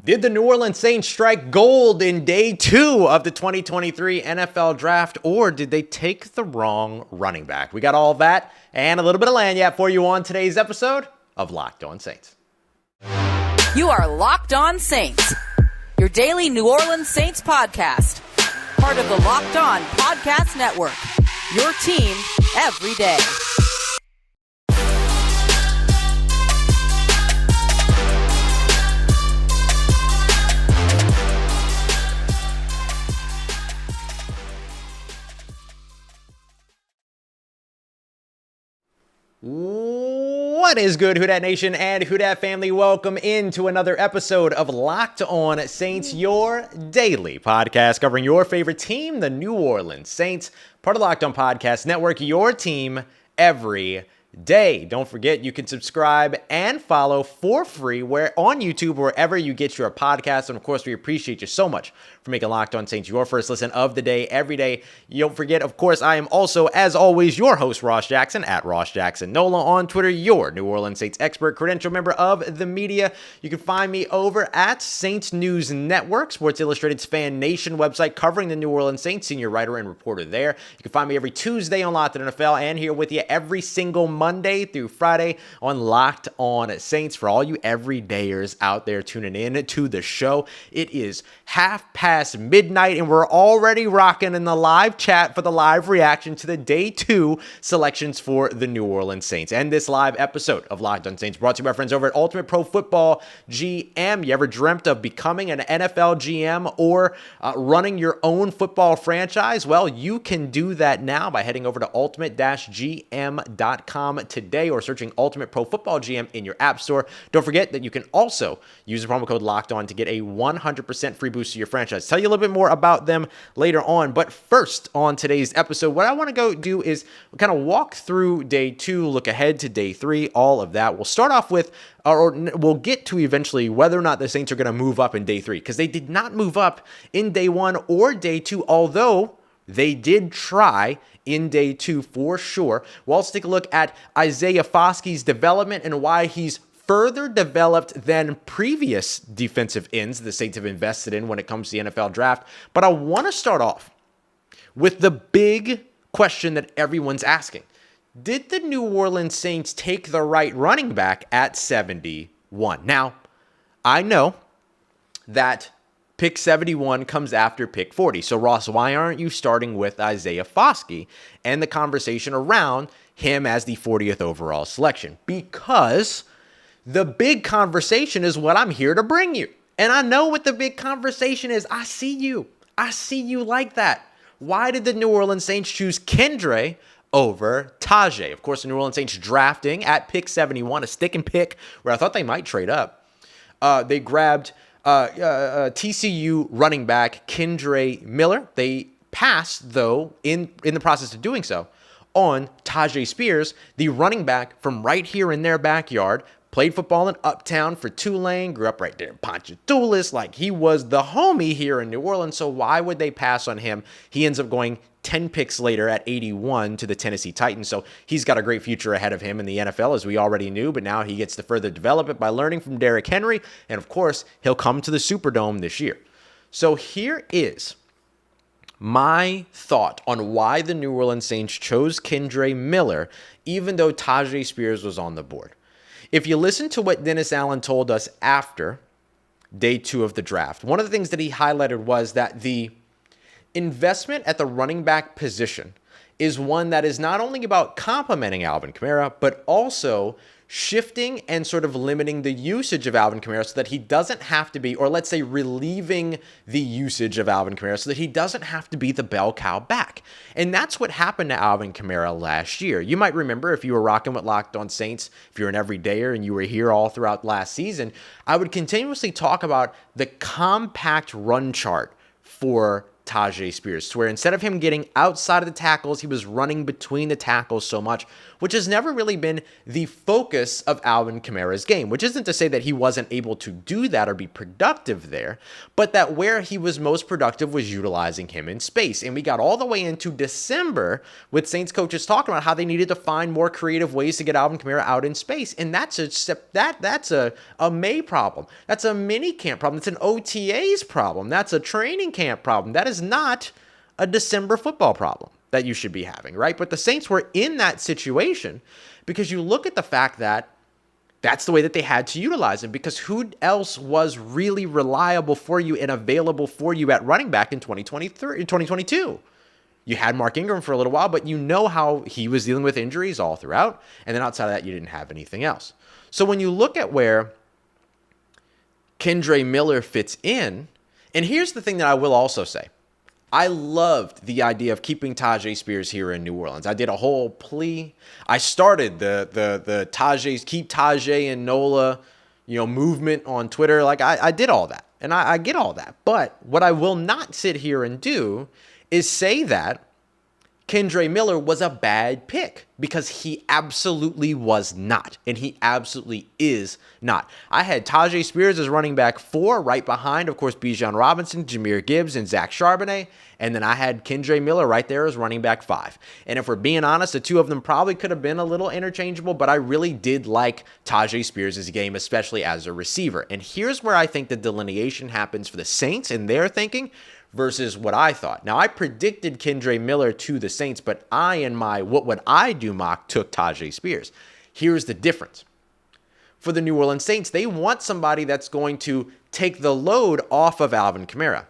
Did the New Orleans Saints strike gold in day 2 of the 2023 NFL Draft, or did they take the wrong running back? We got all that and a little bit of lanyard for you on today's episode of Locked On Saints. You are Locked On Saints, your daily New Orleans Saints podcast, part of the Locked On Podcast Network, your team every day. What is good, Who Dat Nation and Who Dat family? Welcome into another episode of Locked On Saints, your daily podcast covering your favorite team, the New Orleans Saints, part of the Locked On Podcast Network, your team every day. Don't forget, you can subscribe and follow for free on YouTube, wherever you get your podcasts. And of course, we appreciate you so much for making Locked On Saints your first listen of the day, every day. You don't forget, of course, I am also, as always, your host, Ross Jackson, at Ross Jackson Nola on Twitter, your New Orleans Saints expert, credential member of the media. You can find me over at Saints News Network, Sports Illustrated's Fan Nation website, covering the New Orleans Saints, senior writer and reporter there. You can find me every Tuesday on Locked On NFL, and here with you every single Monday through Friday on Locked On Saints. For all you everydayers out there tuning in to the show, it is 5:30 midnight, and we're already rocking in the live chat for the live reaction to the Day 2 selections for the New Orleans Saints. And this live episode of Locked On Saints brought to you by friends over at Ultimate Pro Football GM. You ever dreamt of becoming an NFL GM or running your own football franchise? Well, you can do that now by heading over to ultimate-gm.com today or searching Ultimate Pro Football GM in your app store. Don't forget that you can also use the promo code Locked On to get a 100% free boost to your franchise. Tell you a little bit more about them later on, but first on today's episode, what I want to go do is kind of walk through day 2, look ahead to day 3, all of that. We'll start off with, or we'll get to eventually whether or not the Saints are going to move up in day 3, because they did not move up in day 1 or day 2, although they did try in day 2 for sure. We'll also take a look at Tyjae Foskey's development and why he's further developed than previous defensive ends the Saints have invested in when it comes to the NFL draft. But I want to start off with the big question that everyone's asking. Did the New Orleans Saints take the right running back at 71? Now, I know that pick 71 comes after pick 40. So, Ross, why aren't you starting with Tyjae Foskey and the conversation around him as the 40th overall selection? Because the big conversation is what I'm here to bring you. And I know what the big conversation is. I see you. I see you like that. Why did the New Orleans Saints choose Kendre over Tyjae? Of course, the New Orleans Saints drafting at pick 71, a stick and pick where I thought they might trade up. They grabbed TCU running back Kendre Miller. They passed, though, in the process of doing so, on Tyjae Spears, the running back from right here in their backyard. Played football in Uptown for Tulane, grew up right there in Ponchatoula. Like, he was the homie here in New Orleans, so why would they pass on him? He ends up going 10 picks later at 81 to the Tennessee Titans, so he's got a great future ahead of him in the NFL, as we already knew, but now he gets to further develop it by learning from Derrick Henry, and of course, he'll come to the Superdome this year. So here is my thought on why the New Orleans Saints chose Kendre Miller, even though Tyjae Spears was on the board. If you listen to what Dennis Allen told us after day 2 of the draft, one of the things that he highlighted was that the investment at the running back position is one that is not only about complementing Alvin Kamara, but also shifting and sort of limiting the usage of Alvin Kamara so that he doesn't have to be, or let's say relieving the usage of Alvin Kamara so that he doesn't have to be the bell cow back. And that's what happened to Alvin Kamara last year. You might remember, if you were rocking with Locked On Saints, if you're an everydayer and you were here all throughout last season, I would continuously talk about the compact run chart for Tyjae Spears, to where instead of him getting outside of the tackles, he was running between the tackles so much, which has never really been the focus of Alvin Kamara's game, which isn't to say that he wasn't able to do that or be productive there, but that where he was most productive was utilizing him in space. And we got all the way into December with Saints coaches talking about how they needed to find more creative ways to get Alvin Kamara out in space. And that's a May problem. That's a mini camp problem. It's an OTA's problem. That's a training camp problem. That is not a December football problem that you should be having, right? But the Saints were in that situation because you look at the fact that that's the way that they had to utilize him, because who else was really reliable for you and available for you at running back in 2022? You had Mark Ingram for a little while, but you know how he was dealing with injuries all throughout. And then outside of that, you didn't have anything else. So when you look at where Kendre Miller fits in, and here's the thing that I will also say. I loved the idea of keeping Tyjae Spears here in New Orleans. I did a whole plea. I started the Tyjae, keep Tyjae and Nola, movement on Twitter. Like I did all that, and I get all that. But what I will not sit here and do is say that Kendre Miller was a bad pick, because he absolutely was not, and he absolutely is not. I had Tyjae Spears as running back 4, right behind, of course, Bijan Robinson, Jahmyr Gibbs, and Zach Charbonnet, and then I had Kendre Miller right there as running back 5. And if we're being honest, the two of them probably could have been a little interchangeable, but I really did like Tyjae Spears' game, especially as a receiver. And here's where I think the delineation happens for the Saints in their thinking versus what I thought. Now, I predicted Kendre Miller to the Saints, but I, in my What Would I Do mock, took Tyjae Spears. Here's the difference. For the New Orleans Saints, they want somebody that's going to take the load off of Alvin Kamara.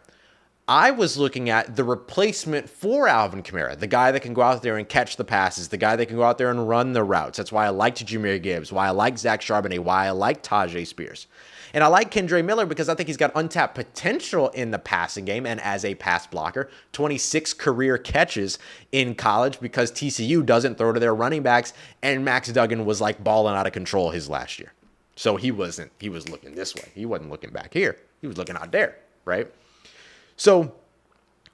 I was looking at the replacement for Alvin Kamara, the guy that can go out there and catch the passes, the guy that can go out there and run the routes. That's why I liked Jahmyr Gibbs, why I like Zach Charbonnet, why I like Tyjae Spears. And I like Kendre Miller because I think he's got untapped potential in the passing game and as a pass blocker. 26 career catches in college because TCU doesn't throw to their running backs, and Max Duggan was like balling out of control his last year. So he was looking this way. He wasn't looking back here. He was looking out there, right? So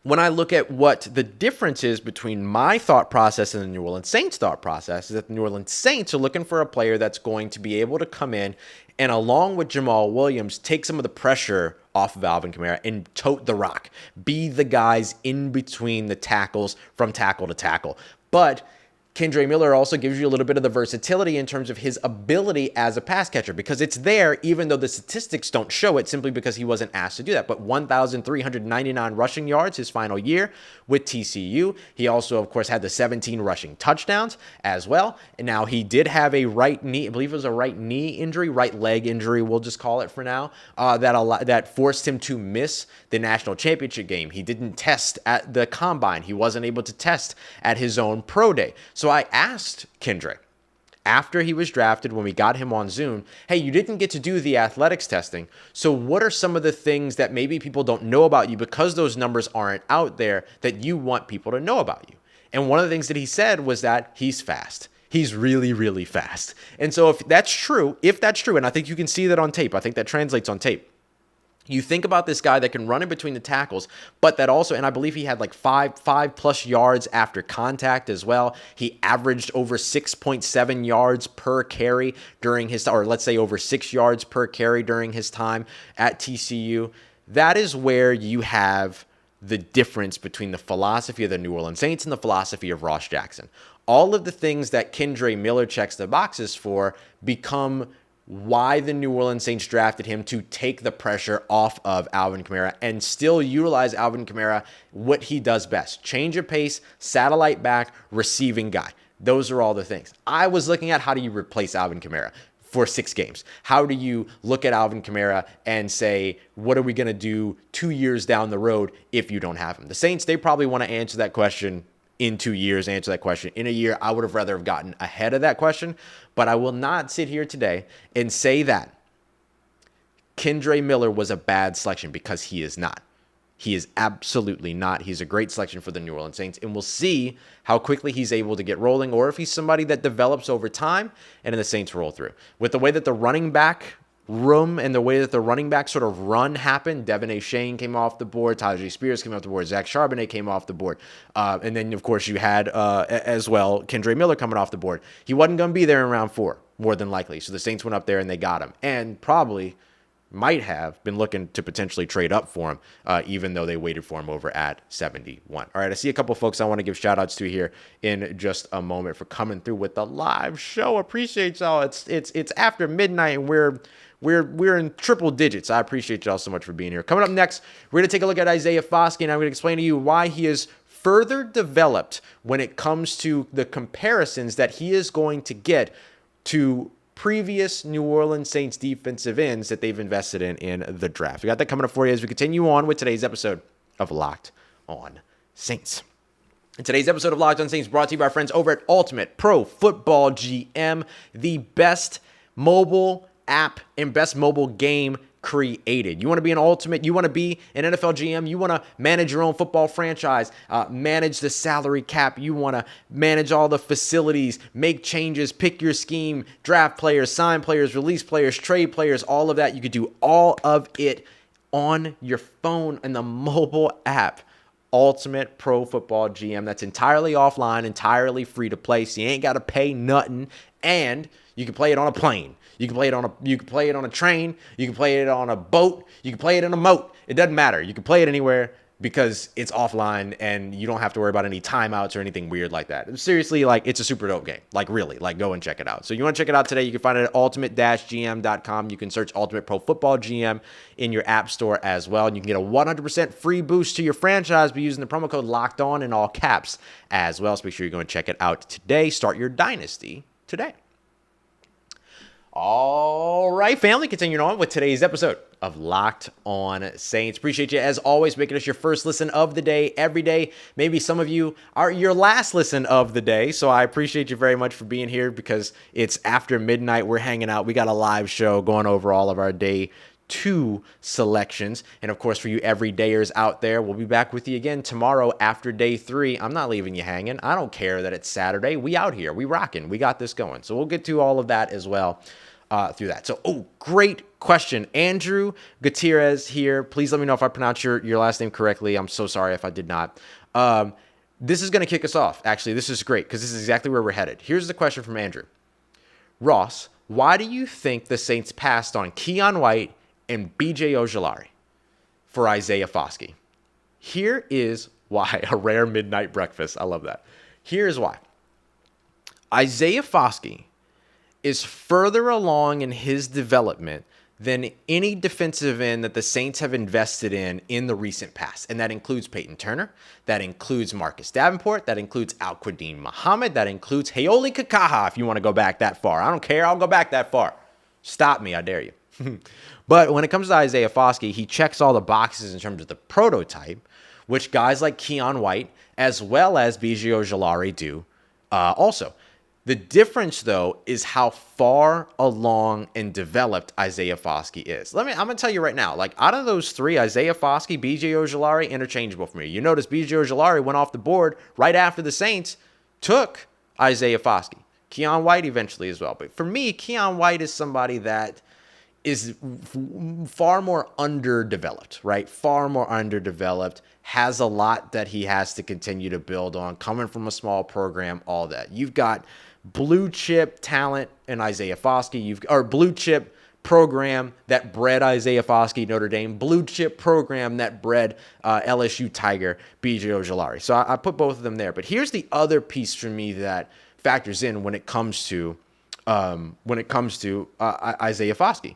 when I look at what the difference is between my thought process and the New Orleans Saints thought process, is that the New Orleans Saints are looking for a player that's going to be able to come in and, along with Jamal Williams, take some of the pressure off of Alvin Kamara and tote the rock, be the guys in between the tackles from tackle to tackle. But Kendre Miller also gives you a little bit of the versatility in terms of his ability as a pass catcher, because it's there even though the statistics don't show it, simply because he wasn't asked to do that. But 1,399 rushing yards his final year with TCU. He also, of course, had the 17 rushing touchdowns as well. And now he did have a right knee, I believe it was a right knee injury, right leg injury, we'll just call it for now, that forced him to miss the national championship game. He didn't test at the combine. He wasn't able to test at his own pro day. So I asked Kendre after he was drafted, when we got him on Zoom, hey, you didn't get to do the athletics testing. So what are some of the things that maybe people don't know about you because those numbers aren't out there that you want people to know about you? And one of the things that he said was that he's fast. He's really, really fast. And so if that's true, and I think you can see that on tape, I think that translates on tape. You think about this guy that can run in between the tackles, but that also, and I believe he had like five plus yards after contact as well. He averaged over 6.7 yards per carry during his, or let's say over 6 yards per carry during his time at TCU. That is where you have the difference between the philosophy of the New Orleans Saints and the philosophy of Ross Jackson. All of the things that Kendre Miller checks the boxes for become why the New Orleans Saints drafted him, to take the pressure off of Alvin Kamara and still utilize Alvin Kamara, what he does best. Change of pace, satellite back, receiving guy. Those are all the things. I was looking at, how do you replace Alvin Kamara for 6 games? How do you look at Alvin Kamara and say, what are we going to do 2 years down the road if you don't have him? The Saints, they probably want to answer that question in 2 years, answer that question in a year. I would have rather have gotten ahead of that question, but I will not sit here today and say that Kendre Miller was a bad selection, because he is not. He is absolutely not. He's a great selection for the New Orleans Saints, and we'll see how quickly he's able to get rolling, or if he's somebody that develops over time and then the Saints roll through. With the way that the running back room and the way that the running back sort of run happened. Devin Shane came off the board. Tyjae Spears came off the board. Zach Charbonnet came off the board. And then, of course, you had as well Kendre Miller coming off the board. He wasn't going to be there in round 4, more than likely. So the Saints went up there and they got him. And probably might have been looking to potentially trade up for him, even though they waited for him over at 71. All right, I see a couple folks I want to give shout-outs to here in just a moment for coming through with the live show. Appreciate y'all. It's after midnight, and we're in triple digits. I appreciate y'all so much for being here. Coming up next, we're going to take a look at Tyjae Foskey, and I'm going to explain to you why he is further developed when it comes to the comparisons that he is going to get to previous New Orleans Saints defensive ends that they've invested in the draft. We got that coming up for you as we continue on with today's episode of Locked On Saints. And today's episode of Locked On Saints brought to you by our friends over at Ultimate Pro Football GM, the best mobile app and best mobile game created. You want to be an ultimate, you want to be an NFL GM, you want to manage your own football franchise, manage the salary cap, you want to manage all the facilities, make changes, pick your scheme, draft players, sign players, release players, trade players, all of that. You could do all of it on your phone in the mobile app. Ultimate Pro Football GM. That's entirely offline, entirely free to play, so you ain't got to pay nothing, and you can play it on a plane. You can play it on a train. You can play it on a boat. You can play it in a moat. It doesn't matter. You can play it anywhere because it's offline and you don't have to worry about any timeouts or anything weird like that. Seriously, like, it's a super dope game. Like, really, like, go and check it out. So you want to check it out today, you can find it at ultimate-gm.com. You can search Ultimate Pro Football GM in your app store as well. And you can get a 100% free boost to your franchise by using the promo code Locked On in all caps as well. So make sure you go and check it out today. Start your dynasty today. All right, family, continuing on with today's episode of Locked On Saints. Appreciate you, as always, making us your first listen of the day every day. Maybe some of you are your last listen of the day, so I appreciate you very much for being here because it's after midnight. We're hanging out. We got a live show going over all of our day 2 selections. And, of course, for you everydayers out there, we'll be back with you again tomorrow after day 3. I'm not leaving you hanging. I don't care that it's Saturday. We out here. We rocking. We got this going. So we'll get to all of that as well. Through that. So, great question. Andrew Gutierrez here. Please let me know if I pronounced your last name correctly. I'm so sorry if I did not. This is going to kick us off. Actually, this is great because this is exactly where we're headed. Here's the question from Andrew. Ross, why do you think the Saints passed on Keion White and B.J. Ojulari for Tyjae Foskey? Here is why. A rare midnight breakfast. I love that. Here's why. Tyjae Foskey is further along in his development than any defensive end that the Saints have invested in the recent past. And that includes Peyton Turner. That includes Marcus Davenport. That includes Al-Quadin Muhammad. That includes Haoli Kakaha, if you want to go back that far. I don't care. I'll go back that far. Stop me. I dare you. But when it comes to Tyjae Foskey, he checks all the boxes in terms of the prototype, which guys like Keion White as well as B.J. Ojulari do also. The difference, though, is how far along and developed Tyjae Foskey is. I'm going to tell you right now, like, out of those 3, Tyjae Foskey, B.J. Ojulari, interchangeable for me. You notice B.J. Ojulari went off the board right after the Saints took Tyjae Foskey. Keion White eventually as well. But for me, Keion White is somebody that is far more underdeveloped, right? Far more underdeveloped, has a lot that he has to continue to build on, coming from a small program, all that. You've got blue chip talent in Tyjae Foskey, or blue chip program that bred Tyjae Foskey, Notre Dame, blue chip program that bred LSU Tiger, B.J. Ojulari. So I put both of them there. But here's the other piece for me that factors in when it comes to Tyjae Foskey.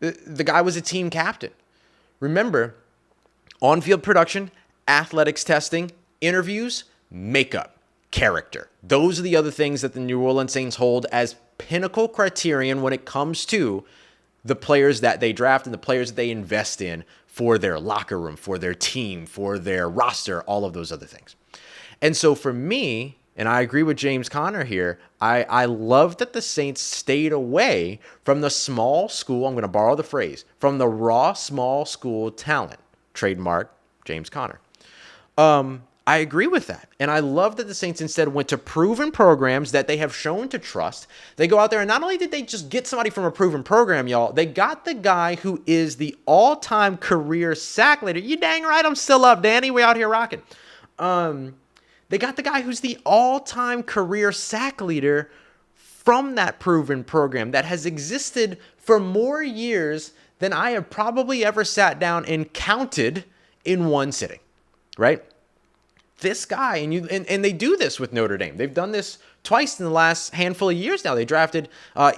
The guy was a team captain. Remember, on-field production, athletics testing, interviews, makeup, character. Those are the other things that the New Orleans Saints hold as pinnacle criterion when it comes to the players that they draft and the players that they invest in for their locker room, for their team, for their roster, all of those other things. And so for me, and I agree with James Conner here, I love that the Saints stayed away from the small school, I'm going to borrow the phrase, from the raw small school talent. Trademark James Conner. I agree with that. And I love that the Saints instead went to proven programs that they have shown to trust. They go out there and not only did they just get somebody from a proven program, y'all, they got the guy who is the all-time career sack leader. You dang right, I'm still up, Danny. We out here rocking. They got the guy who's the all-time career sack leader from that proven program that has existed for more years than I have probably ever sat down and counted in one sitting, right? This guy, and they do this with Notre Dame. They've done this twice in the last handful of years now. They drafted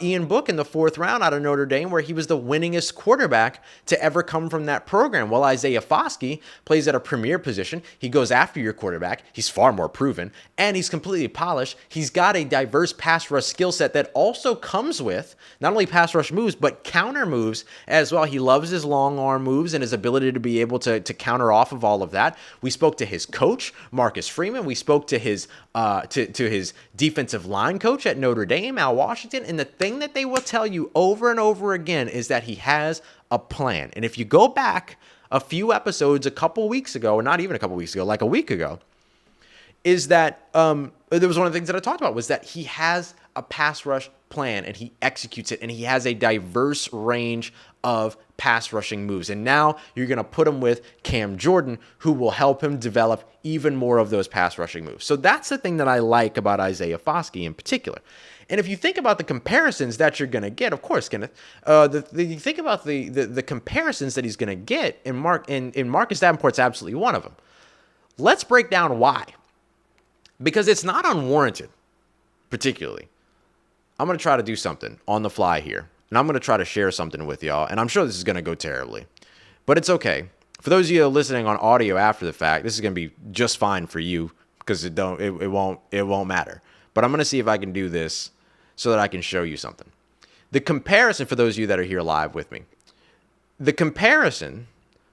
Ian Book in the 4th round out of Notre Dame, where he was the winningest quarterback to ever come from that program. Well, Isaiah Foskey plays at a premier position. He goes after your quarterback. He's far more proven, and he's completely polished. He's got a diverse pass rush skill set that also comes with not only pass rush moves, but counter moves as well. He loves his long arm moves and his ability to be able to counter off of all of that. We spoke to his coach, Marcus Freeman. We spoke to his his defensive line coach at Notre Dame, Al Washington, and the thing that they will tell you over and over again is that he has a plan. And if you go back a few episodes a couple weeks ago, or not even a couple weeks ago, like a week ago, is that there was one of the things that I talked about was that he has a pass rush plan and he executes it, and he has a diverse range of pass rushing moves. And now you're going to put him with Cam Jordan, who will help him develop even more of those pass rushing moves. So that's the thing that I like about Isaiah Foskey in particular. And if you think about the comparisons that you're going to get, of course, Kenneth, you think about the comparisons that he's going to get, and Marcus Davenport's absolutely one of them. Let's break down why. Because it's not unwarranted, particularly. I'm going to try to do something on the fly here. And I'm going to try to share something with y'all. And I'm sure this is going to go terribly. But it's okay. For those of you listening on audio after the fact, this is going to be just fine for you because it won't matter. But I'm going to see if I can do this so that I can show you something. The comparison, for those of you that are here live with me, the comparison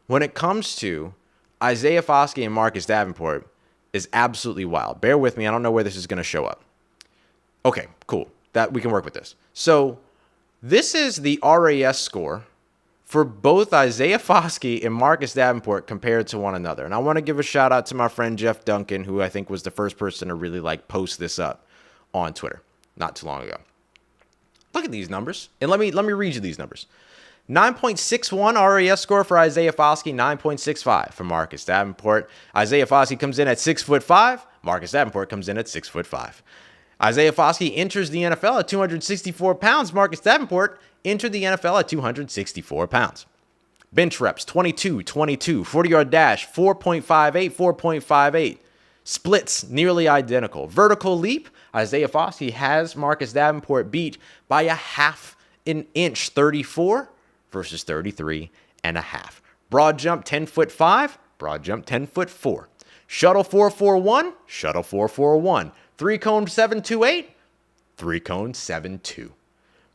when it comes to Isaiah Foskey and Marcus Davenport is absolutely wild. Bear with me. I don't know where this is going to show up. Okay, cool. That we can work with this. So this is the RAS score for both Isaiah Foskey and Marcus Davenport compared to one another. And I want to give a shout out to my friend Jeff Duncan, who I think was the first person to really post this up on Twitter not too long ago. Look at these numbers. And let me read you these numbers. 9.61 RAS score for Isaiah Foskey, 9.65 for Marcus Davenport. Isaiah Foskey comes in at 6'5". Marcus Davenport comes in at 6'5". Isaiah Foskey enters the NFL at 264 pounds. Marcus Davenport entered the NFL at 264 pounds. Bench reps, 22, 40-yard dash, 4.58, 4.58. Splits, nearly identical. Vertical leap, Isaiah Foskey has Marcus Davenport beat by a half an inch, 34 versus 33 and a half. Broad jump, 10'5", broad jump, 10'4". Shuttle 4.41, shuttle 4.41. 3-cone 7.28, 3-cone 7.2.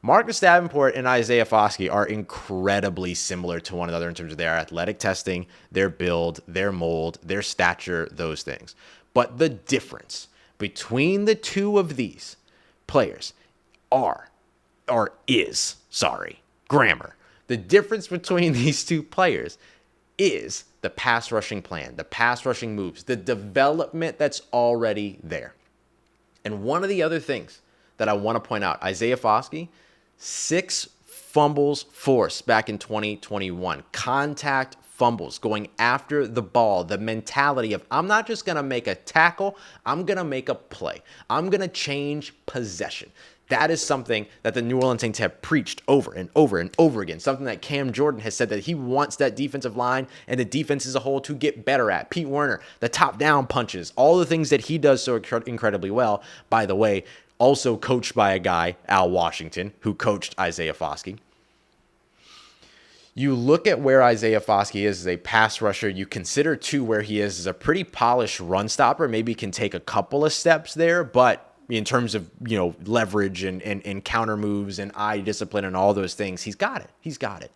Marcus Davenport and Isaiah Foskey are incredibly similar to one another in terms of their athletic testing, their build, their mold, their stature, those things. But the difference between the two of these players is grammar. The difference between these two players is the pass rushing plan, the pass rushing moves, the development that's already there. And one of the other things that I want to point out, Isaiah Foskey, 6 fumbles forced back in 2021. Contact fumbles, going after the ball, the mentality of I'm not just going to make a tackle, I'm going to make a play. I'm going to change possession. That is something that the New Orleans Saints have preached over and over and over again. Something that Cam Jordan has said that he wants that defensive line and the defense as a whole to get better at. Pete Werner, the top-down punches, all the things that he does so incredibly well. By the way, also coached by a guy, Al Washington, who coached Isaiah Foskey. You look at where Isaiah Foskey is as a pass rusher. You consider, too, where he is as a pretty polished run stopper. Maybe can take a couple of steps there, but in terms of, leverage and counter moves and eye discipline and all those things, he's got it.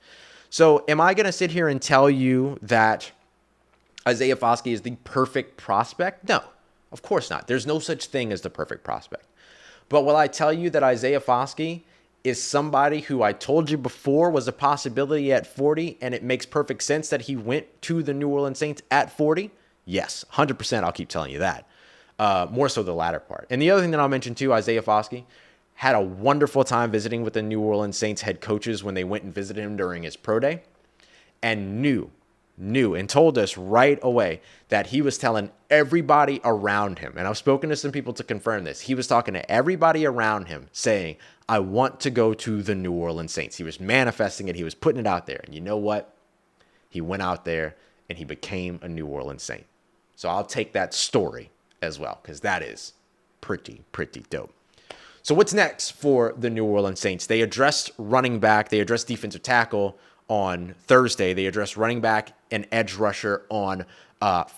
So am I going to sit here and tell you that Isaiah Foskey is the perfect prospect? No, of course not. There's no such thing as the perfect prospect. But will I tell you that Isaiah Foskey is somebody who I told you before was a possibility at 40, and it makes perfect sense that he went to the New Orleans Saints at 40? Yes, 100% I'll keep telling you that. More so the latter part. And the other thing that I'll mention too, Isaiah Foskey had a wonderful time visiting with the New Orleans Saints head coaches when they went and visited him during his pro day, and knew and told us right away that he was telling everybody around him, and I've spoken to some people to confirm this, he was talking to everybody around him saying, I want to go to the New Orleans Saints. He was manifesting it. He was putting it out there. And you know what? He went out there and he became a New Orleans Saint. So I'll take that story as well, because that is pretty dope. So what's next for the New Orleans Saints? They addressed running back. They addressed defensive tackle on Thursday. They addressed running back and edge rusher on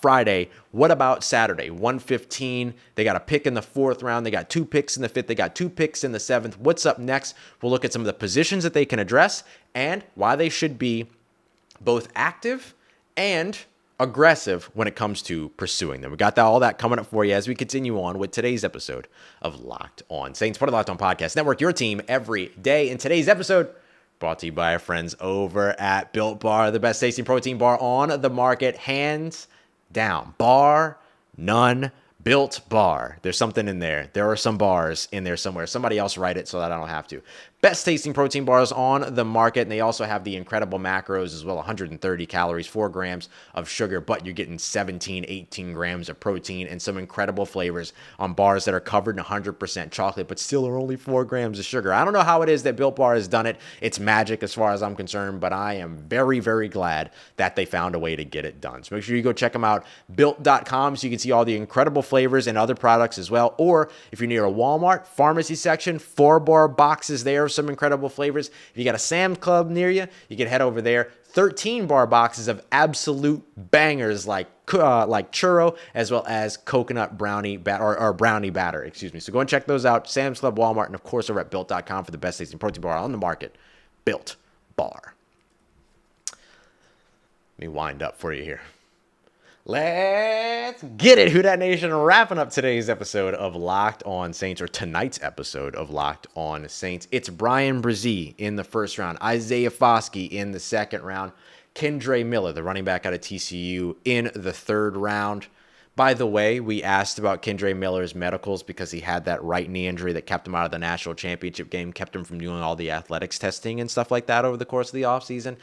Friday. What about Saturday? 115. They got a pick in the 4th round. They got 2 picks in the 5th. They got 2 picks in the 7th. What's up next? We'll look at some of the positions that they can address and why they should be both active and aggressive when it comes to pursuing them. We got all that coming up for you as we continue on with today's episode of Locked On Saints, part of the Locked On Podcast Network, your team every day. In today's episode, brought to you by our friends over at Built Bar, the best tasting protein bar on the market, hands down. Bar none. Built Bar. There's something in there. There are some bars in there somewhere. Somebody else write it so that I don't have to. Best tasting protein bars on the market. And they also have the incredible macros as well. 130 calories, 4 grams of sugar, but you're getting 17, 18 grams of protein and some incredible flavors on bars that are covered in 100% chocolate, but still are only 4 grams of sugar. I don't know how it is that Built Bar has done it. It's magic as far as I'm concerned, but I am very glad that they found a way to get it done. So make sure you go check them out. Built.com so you can see all the incredible flavors and other products as well. Or if you're near a Walmart, pharmacy section, 4-bar boxes there of some incredible flavors. If you got a Sam's Club near you, you can head over there. 13-bar boxes of absolute bangers like churro as well as coconut brownie or brownie batter, excuse me. So go and check those out. Sam's Club, Walmart, and of course over at Built.com for the best tasting protein bar on the market. Built Bar. Let me wind up for you here. Let's get it, Who Dat Nation. Wrapping up today's episode of Locked On Saints, or tonight's episode of Locked On Saints. It's Bryan Bresee in the 1st round, Isaiah Foskey in the 2nd round, Kendre Miller, the running back out of TCU, in the 3rd round. By the way, we asked about Kendre Miller's medicals because he had that right knee injury that kept him out of the national championship game, kept him from doing all the athletics testing and stuff like that over the course of the offseason.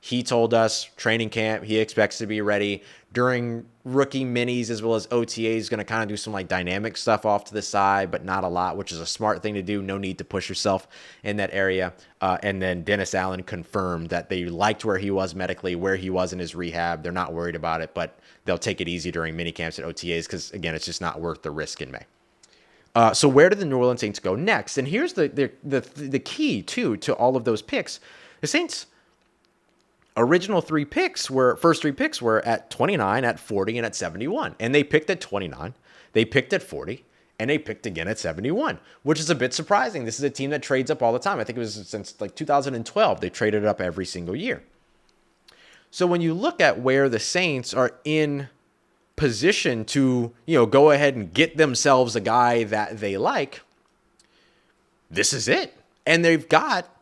He told us training camp, he expects to be ready during rookie minis as well as OTAs. He's going to kind of do some like dynamic stuff off to the side, but not a lot, which is a smart thing to do. No need to push yourself in that area. And then Dennis Allen confirmed that they liked where he was medically, where he was in his rehab. They're not worried about it, but they'll take it easy during mini camps and OTAs because, again, it's just not worth the risk in May. So where do the New Orleans Saints go next? And here's the key, too, to all of those picks. The Saints' first three picks were at 29, at 40, and at 71. And they picked at 29, they picked at 40, and they picked again at 71, which is a bit surprising. This is a team that trades up all the time. I think it was since like 2012, they traded up every single year. So when you look at where the Saints are in position to, go ahead and get themselves a guy that they like, this is it. And they've got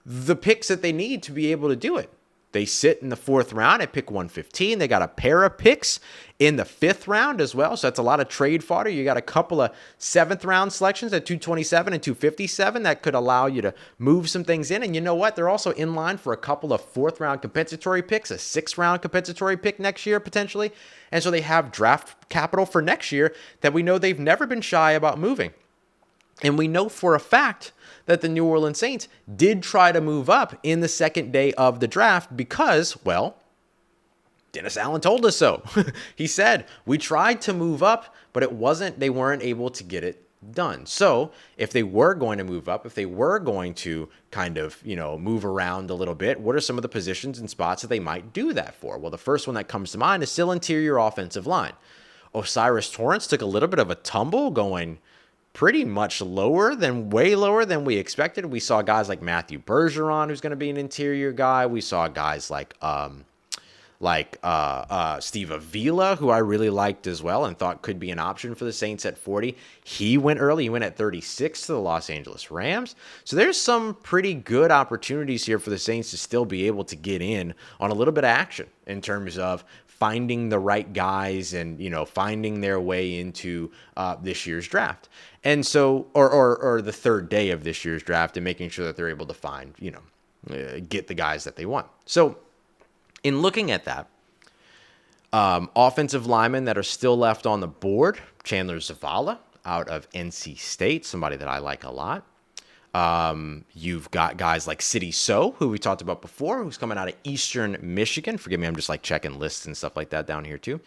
the picks that they need to be able to do it. They sit in the 4th round at pick 115. They got a pair of picks in the 5th round as well. So that's a lot of trade fodder. You got a couple of 7th round selections at 227 and 257 that could allow you to move some things in. And you know what? They're also in line for a couple of 4th round compensatory picks, a 6th round compensatory pick next year potentially. And so they have draft capital for next year that we know they've never been shy about moving. And we know for a fact that the New Orleans Saints did try to move up in the 2nd day of the draft because, well, Dennis Allen told us so. He said, we tried to move up, but they weren't able to get it done. So if they were going to move up, if they were going to kind of, move around a little bit, what are some of the positions and spots that they might do that for? Well, the first one that comes to mind is still interior offensive line. O'Cyrus Torrence took a little bit of a tumble going pretty much way lower than we expected. We saw guys like Matthew Bergeron, who's going to be an interior guy. We saw guys like like Steve Avila, who I really liked as well and thought could be an option for the Saints at 40. He went early. He went at 36 to the Los Angeles Rams. So there's some pretty good opportunities here for the Saints to still be able to get in on a little bit of action in terms of finding the right guys and, finding their way into this year's draft. And so, or the third day of this year's draft, and making sure that they're able to find, get the guys that they want. So in looking at that, offensive linemen that are still left on the board, Chandler Zavala out of NC State, somebody that I like a lot. You've got guys like City So, who we talked about before, who's coming out of Eastern Michigan. Forgive me, I'm just like checking lists and stuff like that down here too.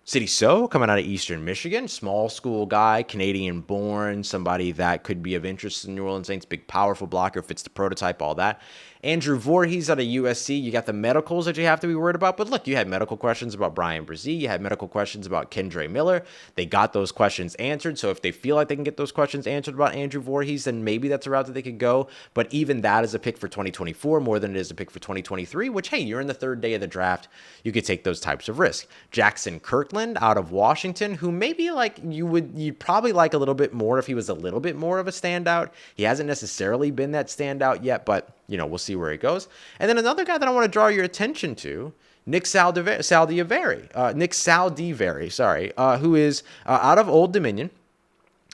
City So, coming out of Eastern Michigan, small school guy, Canadian born, somebody that could be of interest in New Orleans Saints, big, powerful blocker, fits the prototype, all that. Andrew Voorhees out of USC. You got the medicals that you have to be worried about. But look, you had medical questions about Brian Brzee. You had medical questions about Kendre Miller. They got those questions answered. So if they feel like they can get those questions answered about Andrew Voorhees, then maybe that's a route that they could go. But even that is a pick for 2024 more than it is a pick for 2023, which, hey, you're in the third day of the draft. You could take those types of risks. Jackson Kirkland out of Washington, who maybe like you'd probably like a little bit more if he was a little bit more of a standout. He hasn't necessarily been that standout yet, but we'll see where it goes. And then another guy that I want to draw your attention to, Nick Saldiveri, who is out of Old Dominion,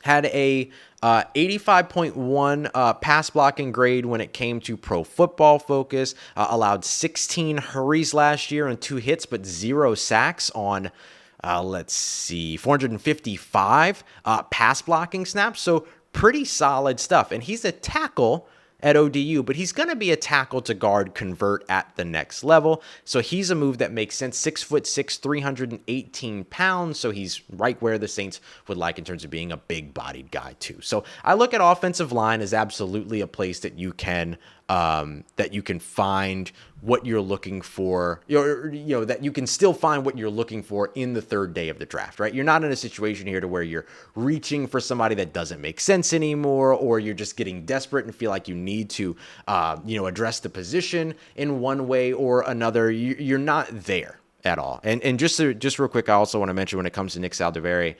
had a 85.1 pass blocking grade when it came to Pro Football Focus, allowed 16 hurries last year and 2 hits, but 0 sacks on 455 pass blocking snaps. So pretty solid stuff. And he's a tackle at ODU, but he's going to be a tackle to guard convert at the next level. So he's a move that makes sense. 6'6", 318 pounds. So he's right where the Saints would like in terms of being a big bodied guy too. So I look at offensive line as absolutely a place that you can find what you're looking for, that you can still find what you're looking for in the third day of the draft, right? You're not in a situation here to where you're reaching for somebody that doesn't make sense anymore, or you're just getting desperate and feel like you need to, address the position in one way or another. You're not there at all. And just real quick, I also want to mention when it comes to Nick Saldiveri,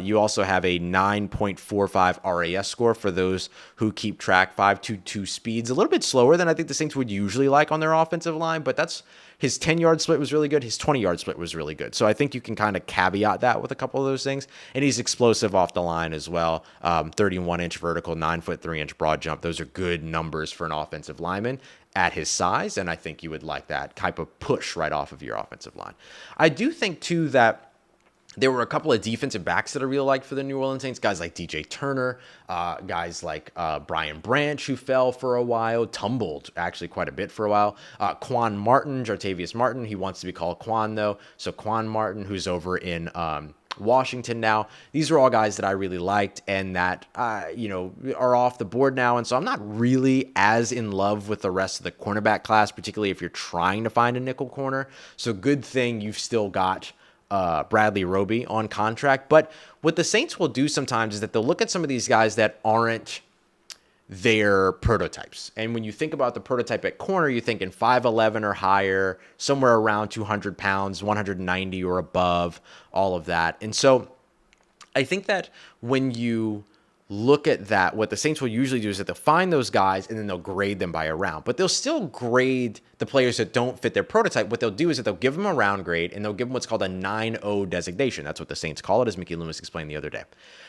you also have a 9.45 RAS score for those who keep track. 5.22 speeds, a little bit slower than I think the Saints would usually like on their offensive line, but that's his 10-yard split was really good. His 20-yard split was really good. So I think you can kind of caveat that with a couple of those things. And he's explosive off the line as well. 31-inch vertical, 9-foot 3-inch broad jump. Those are good numbers for an offensive lineman at his size, and I think you would like that type of push right off of your offensive line. I do think, too, that there were a couple of defensive backs that I really liked for the New Orleans Saints, guys like DJ Turner, guys like Brian Branch, who fell for a while, tumbled actually quite a bit for a while. Quan Martin, Jartavius Martin, he wants to be called Quan, though. So Quan Martin, who's over in Washington now. These are all guys that I really liked and that, are off the board now. And so I'm not really as in love with the rest of the cornerback class, particularly if you're trying to find a nickel corner. So good thing you've still got Bradley Roby on contract. But what the Saints will do sometimes is that they'll look at some of these guys that aren't their prototypes. And when you think about the prototype at corner, you're thinking 5'11" or higher, somewhere around 200 pounds, 190 or above, all of that. And so I think that when you look at that, what the Saints will usually do is that they'll find those guys and then they'll grade them by a round. But they'll still grade the players that don't fit their prototype. What they'll do is that they'll give them a round grade and they'll give them what's called a 9-0 designation. That's what the Saints call it, as Mickey Loomis explained the other day.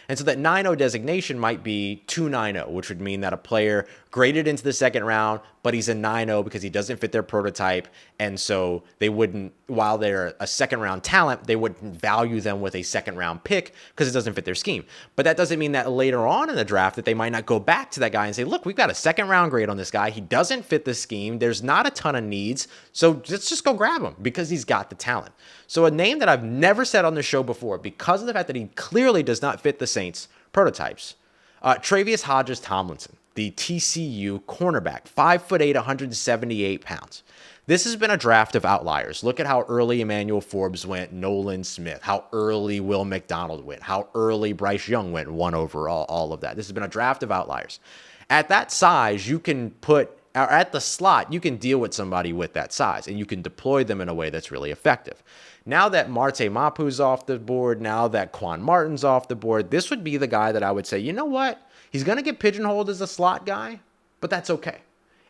And so that 9-0 designation might be 2.90, which would mean that a player graded into the second round, but he's a 9-0 because he doesn't fit their prototype. And so they wouldn't, while they're a second round talent, they wouldn't value them with a second round pick because it doesn't fit their scheme. But that doesn't mean that later on in the draft that they might not go back to that guy and say, look, we've got a second round grade on this guy. He doesn't fit the scheme. There's not a ton of needs. So let's just go grab him because he's got the talent. So a name that I've never said on the show before, because of the fact that he clearly does not fit the Saints prototypes, Travius Hodges-Tomlinson, the TCU cornerback, 5'8", 178 pounds. This has been a draft of outliers. Look at how early Emmanuel Forbes went, Nolan Smith, how early Will McDonald went, how early Bryce Young went, 1 overall, all of that. This has been a draft of outliers. At that size, you can put or at the slot, you can deal with somebody with that size and you can deploy them in a way that's really effective. Now that Marte Mapu's off the board, now that Quan Martin's off the board, this would be the guy that I would say, you know what? He's going to get pigeonholed as a slot guy, but that's okay.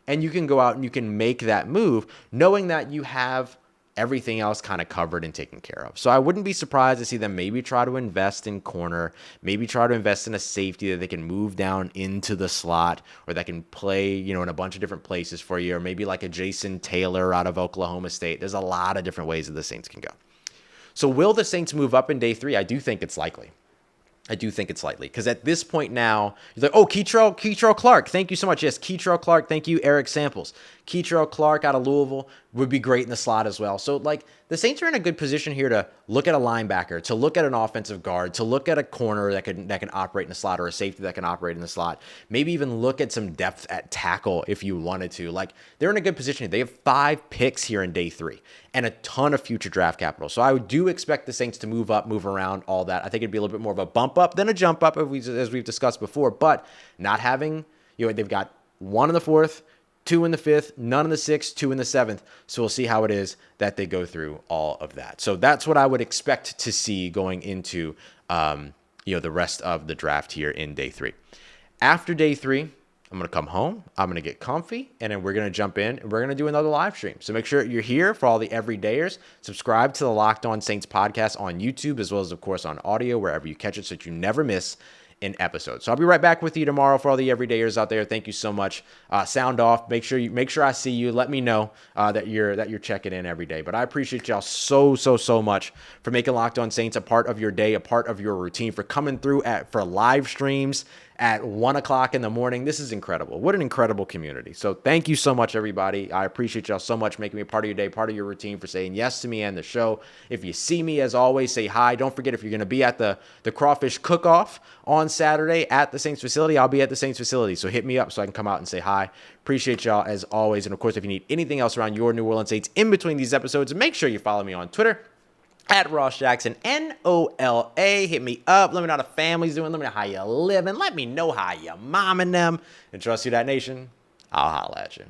And you can go out and you can make that move knowing that you have everything else kind of covered and taken care of. So I wouldn't be surprised to see them maybe try to invest in corner, maybe try to invest in a safety that they can move down into the slot or that can play, in a bunch of different places for you, or maybe like a Jason Taylor out of Oklahoma State. There's a lot of different ways that the Saints can go. So will the Saints move up in day 3? I do think it's likely. Because at this point now, you're like, oh, Keitrell Clark, thank you so much. Yes, Keitrell Clark, thank you, Eric Samples. Keitrell Clark out of Louisville would be great in the slot as well. So, the Saints are in a good position here to look at a linebacker, to look at an offensive guard, to look at a corner that can operate in the slot, or a safety that can operate in the slot. Maybe even look at some depth at tackle if you wanted to. They're in a good position. They have 5 picks here in day 3 and a ton of future draft capital. So I do expect the Saints to move up, move around, all that. I think it'd be a little bit more of a bump up than a jump up, as we've discussed before. But not having, they've got 1 in the 4th, 2 in the 5th, none in the 6th, 2 in the 7th. So we'll see how it is that they go through all of that. So that's what I would expect to see going into, the rest of the draft here in day 3. After day 3, I'm going to come home, I'm going to get comfy, and then we're going to jump in and we're going to do another live stream. So make sure you're here for all the everydayers. Subscribe to the Locked On Saints podcast on YouTube, as well as, of course, on audio, wherever you catch it, so that you never miss an episode. So I'll be right back with you tomorrow for all the everydayers out there. Thank you so much. Sound off. Make sure I see you. Let me know that you're checking in every day. But I appreciate y'all so much for making Locked On Saints a part of your day, a part of your routine, for coming through for live streams at 1 o'clock in the morning. This is incredible. What an incredible community. So thank you so much, everybody. I appreciate y'all so much, making me a part of your day, part of your routine, for saying yes to me and the show. If you see me, as always, say hi. Don't forget, if you're going to be at the Crawfish Cook-Off on Saturday at the Saints facility, I'll be at the Saints facility. So hit me up so I can come out and say hi. Appreciate y'all as always. And of course, if you need anything else around your New Orleans Saints in between these episodes, make sure you follow me on Twitter at Ross Jackson, NOLA. Hit me up. Let me know how the family's doing. Let me know how you living. Let me know how you momming them. And trust you, that nation. I'll holla at you.